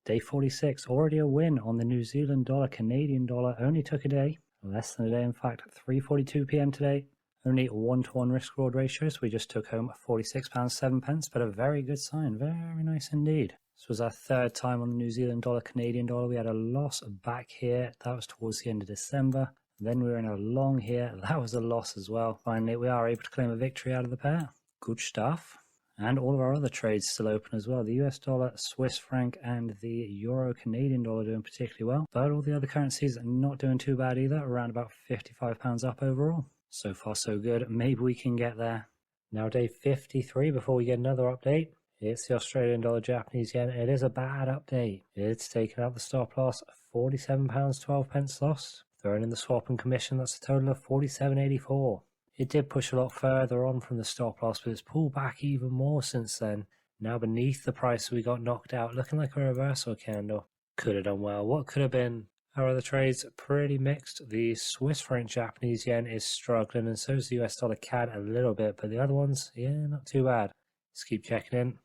Day 46, already a win on the New Zealand dollar, Canadian dollar. Only took a day, less than a day in fact, 3:42 p.m. today. Only 1-to-1 risk reward ratio, so we just took home £46.07, but a very good sign, very nice indeed. This was our third time on the New Zealand dollar, Canadian dollar. We had a loss back here, that was towards the end of December. Then we were in a long here, that was a loss as well. Finally, we are able to claim a victory out of the pair. Good stuff. And all of our other trades still open as well. The US dollar, Swiss franc, and the Euro Canadian dollar doing particularly well. But all the other currencies are not doing too bad either, around about £55 up overall. So far so good, maybe we can get there. Now day 53 before we get another update. It's the Australian dollar, Japanese yen. It is a bad update. It's taken out the stop loss, £47.12 lost. Throwing in the swap and commission, that's a total of $47.84. It did push a lot further on from the stop loss, but it's pulled back even more since then. Now beneath the price we got knocked out, looking like a reversal candle. Could have done well. What could have been? Our other trades pretty mixed. The Swiss franc Japanese yen is struggling, and so is the US dollar CAD a little bit, but the other ones, yeah, not too bad. Let's keep checking in.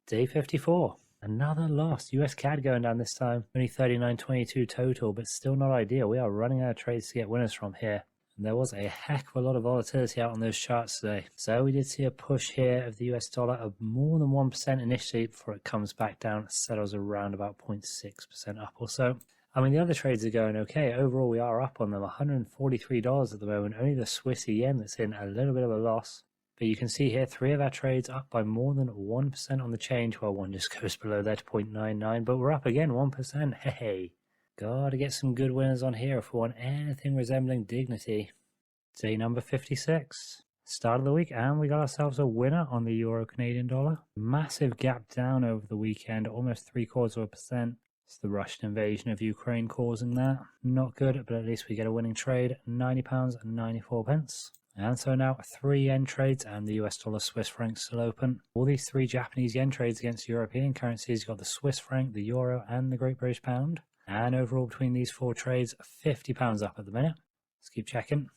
Day 54. Another loss. US CAD going down this time. Only 39.22 total, but still not ideal. We are running out of trades to get winners from here. And there was a heck of a lot of volatility out on those charts today. So we did see a push here of the US dollar of more than 1% initially before it comes back down. Settles around about 0.6% up or so. I mean, the other trades are going okay. Overall, we are up on them. $143 at the moment. Only the Swiss yen that's in a little bit of a loss. But you can see here, 3 of our trades up by more than 1% on the change. Well, one just goes below there to 0.99, but we're up again 1%. Hey, gotta get some good winners on here if we want anything resembling dignity. Day number 56. Start of the week, and we got ourselves a winner on the Euro Canadian dollar. Massive gap down over the weekend, almost 0.75%. It's the Russian invasion of Ukraine causing that. Not good, but at least we get a winning trade, £90.94. And so now 3 yen trades and the US dollar Swiss franc still open. All these 3 Japanese yen trades against European currencies, you've got the Swiss franc, the euro, and the Great British pound. And overall between these 4 trades, £50 up at the minute. Let's keep checking.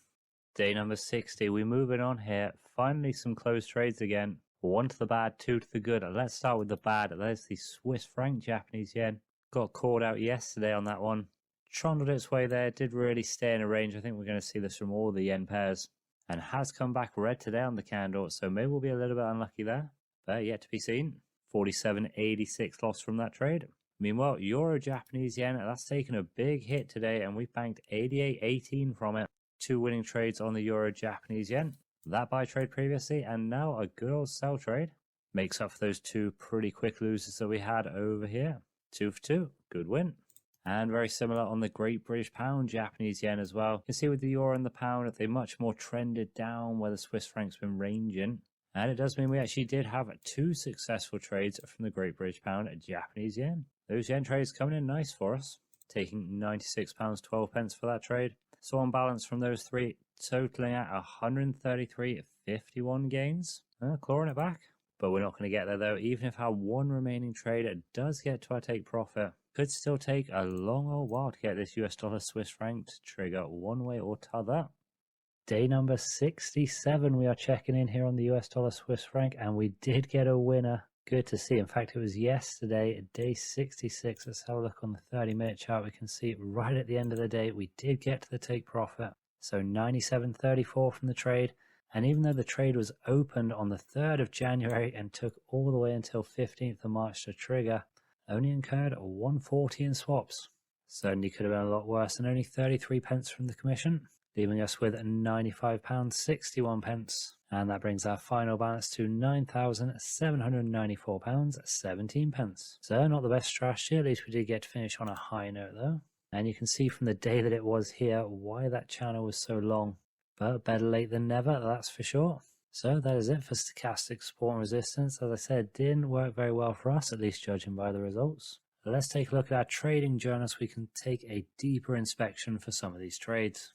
Day number 60, we're moving on here. Finally some closed trades again. 1 to the bad, 2 to the good. Let's start with the bad. There's the Swiss franc Japanese yen. Got called out yesterday on that one. Trundled its way there, did really stay in a range. I think we're going to see this from all the yen pairs. And has come back red today on the candle, so maybe we'll be a little bit unlucky there. But yet to be seen. 47.86 loss from that trade. Meanwhile, Euro Japanese yen, that's taken a big hit today, and we've banked 88.18 from it. 2 winning trades on the Euro Japanese yen. That buy trade previously, and now a good old sell trade. Makes up for those 2 pretty quick losers that we had over here. 2 for 2, good win. And very similar on the Great British Pound Japanese yen as well. You can see with the euro and the pound, they much more trended down where the Swiss franc's been ranging. And it does mean we actually did have 2 successful trades from the Great British Pound Japanese yen. Those yen trades coming in nice for us, taking £96.12 for that trade. So on balance from those 3, totaling at 133.51 gains. Clawing it back. But we're not going to get there though. Even if our 1 remaining trade does get to our take profit, could still take a long old while to get this US dollar Swiss franc to trigger one way or t'other. Day number 67, we are checking in here on the US dollar Swiss franc, and we did get a winner. Good to see. In fact, it was yesterday, day 66. Let's have a look on the 30-minute chart. We can see right at the end of the day, we did get to the take profit. So 97.34 from the trade. And even though the trade was opened on the 3rd of January and took all the way until 15th of March to trigger, only incurred 140 in swaps. Certainly could have been a lot worse, and only 33 pence from the commission, leaving us with £95.61. And that brings our final balance to £9,794.17. So not the best strategy, at least we did get to finish on a high note though. And you can see from the day that it was here why that channel was so long. But better late than never, that's for sure. So that is it for stochastic support and resistance. As I said, didn't work very well for us, at least judging by the results. Let's take a look at our trading journal so we can take a deeper inspection for some of these trades.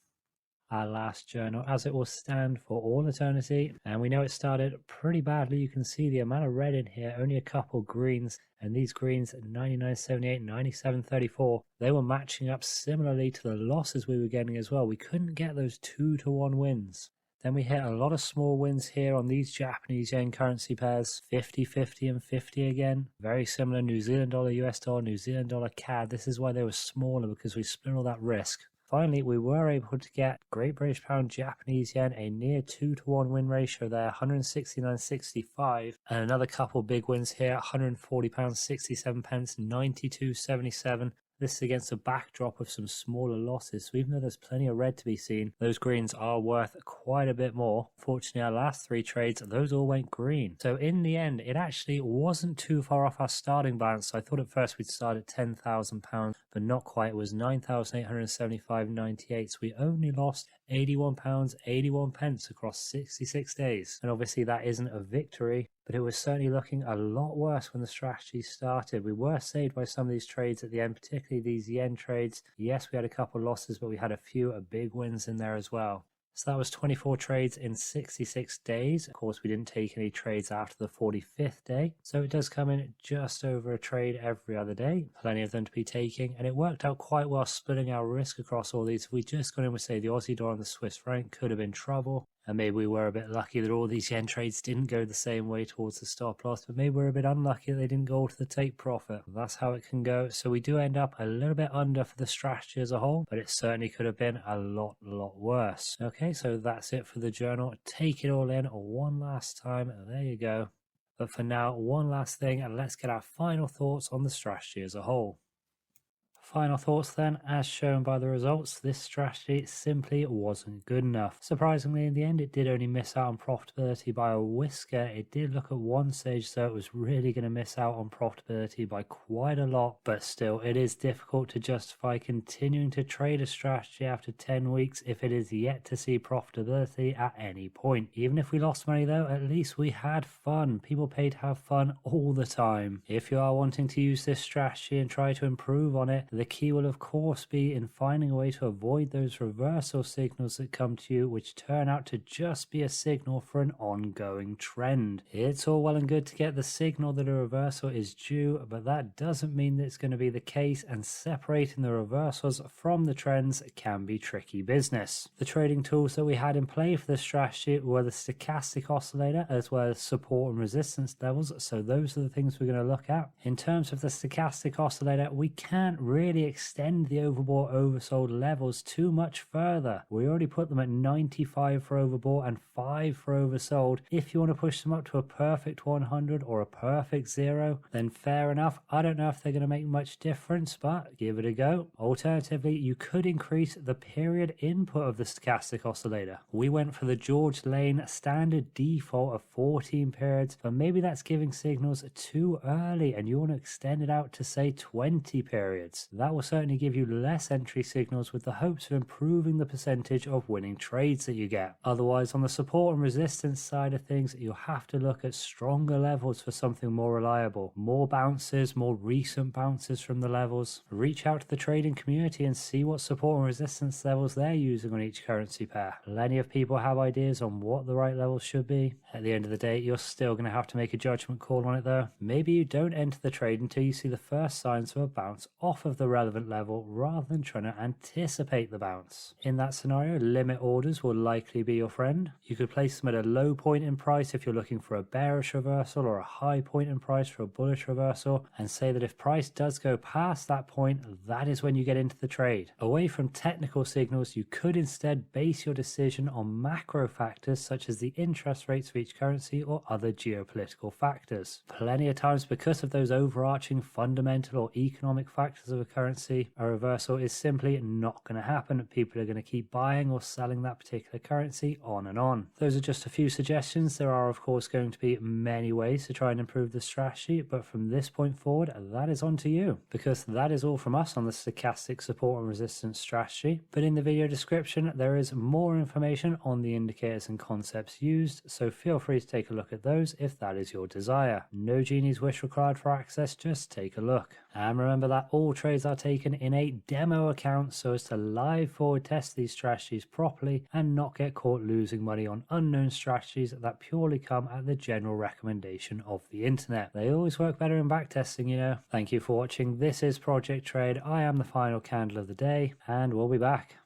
Our last journal, as it will stand for all eternity, and we know it started pretty badly. You can see the amount of red in here, only a couple greens, and these greens at 99.78, 97.34, they were matching up similarly to the losses we were getting as well. We couldn't get those 2-to-1 wins. Then we hit a lot of small wins here on these Japanese yen currency pairs, 50, 50 and 50 again. Very similar New Zealand dollar, US dollar, New Zealand dollar, CAD. This is why they were smaller, because we split all that risk. Finally, we were able to get Great British Pound, Japanese yen, a near 2-to-1 win ratio there, 169.65, and another couple big wins here, £140, 67 pence, 92.77. This is against a backdrop of some smaller losses, so even though there's plenty of red to be seen, those greens are worth quite a bit more. Fortunately, our last 3 trades, those all went green. So in the end, it actually wasn't too far off our starting balance. So I thought at first we'd start at £10,000, but not quite. It was £9,875.98. So we only lost £81, 81 pence across 66 days. And obviously that isn't a victory, but it was certainly looking a lot worse when the strategy started. We were saved by some of these trades at the end, particularly these yen trades. Yes, we had a couple of losses, but we had a few big wins in there as well. So that was 24 trades in 66 days. Of course, we didn't take any trades after the 45th day. So it does come in just over a trade every other day. Plenty of them to be taking. And it worked out quite well splitting our risk across all these. If we just got in with, say, the Aussie dollar and the Swiss franc, could have been trouble. And maybe we were a bit lucky that all these yen trades didn't go the same way towards the stop loss, but maybe we're a bit unlucky that they didn't go to the take profit. That's how it can go. So we do end up a little bit under for the strategy as a whole, but it certainly could have been a lot worse. Okay, so that's it for the journal. Take it all in one last time. There you go. But for now, one last thing, and let's get our final thoughts on the strategy as a whole. Final thoughts then, as shown by the results, this strategy simply wasn't good enough. Surprisingly, in the end, it did only miss out on profitability by a whisker. It did look at one stage, so it was really going to miss out on profitability by quite a lot, but still, it is difficult to justify continuing to trade a strategy after 10 weeks if it is yet to see profitability at any point. Even if we lost money though, at least we had fun. People paid to have fun all the time. If you are wanting to use this strategy and try to improve on it, the key will of course be in finding a way to avoid those reversal signals that come to you, which turn out to just be a signal for an ongoing trend. It's all well and good to get the signal that a reversal is due, but that doesn't mean that it's going to be the case, and separating the reversals from the trends can be tricky business. The trading tools that we had in play for this strategy were the stochastic oscillator as well as support and resistance levels, so those are the things we're going to look at. In terms of the stochastic oscillator, we can't really extend the overbought oversold levels too much further. We already put them at 95 for overbought and 5 for oversold. If you want to push them up to a perfect 100 or a perfect 0, then fair enough. I don't know if they're going to make much difference, but give it a go. Alternatively, you could increase the period input of the stochastic oscillator. We went for the George Lane standard default of 14 periods, but maybe that's giving signals too early and you want to extend it out to say 20 periods. That will certainly give you less entry signals with the hopes of improving the percentage of winning trades that you get. Otherwise, on the support and resistance side of things, you'll have to look at stronger levels for something more reliable. More bounces, more recent bounces from the levels. Reach out to the trading community and see what support and resistance levels they're using on each currency pair. Plenty of people have ideas on what the right levels should be. At the end of the day, you're still going to have to make a judgment call on it though. Maybe you don't enter the trade until you see the first signs of a bounce off of the relevant level rather than trying to anticipate the bounce. In that scenario, limit orders will likely be your friend. You could place them at a low point in price if you're looking for a bearish reversal or a high point in price for a bullish reversal, and say that if price does go past that point, that is when you get into the trade. Away from technical signals, you could instead base your decision on macro factors such as the interest rates of each currency or other geopolitical factors. Plenty of times, because of those overarching fundamental or economic factors of a currency, a reversal is simply not going to happen. People are going to keep buying or selling that particular currency on and on. Those are just a few suggestions. There are of course going to be many ways to try and improve the strategy, but from this point forward, that is on to you, because that is all from us on the stochastic support and resistance strategy. But in the video description, there is more information on the indicators and concepts used, so feel free to take a look at those if that is your desire. No genie's wish required for access, just take a look. And remember that all trades are taken in a demo account so as to live forward test these strategies properly and not get caught losing money on unknown strategies that purely come at the general recommendation of the internet. They always work better in backtesting, you know. Thank you for watching. This is Project Trade. I am the final candle of the day, and we'll be back.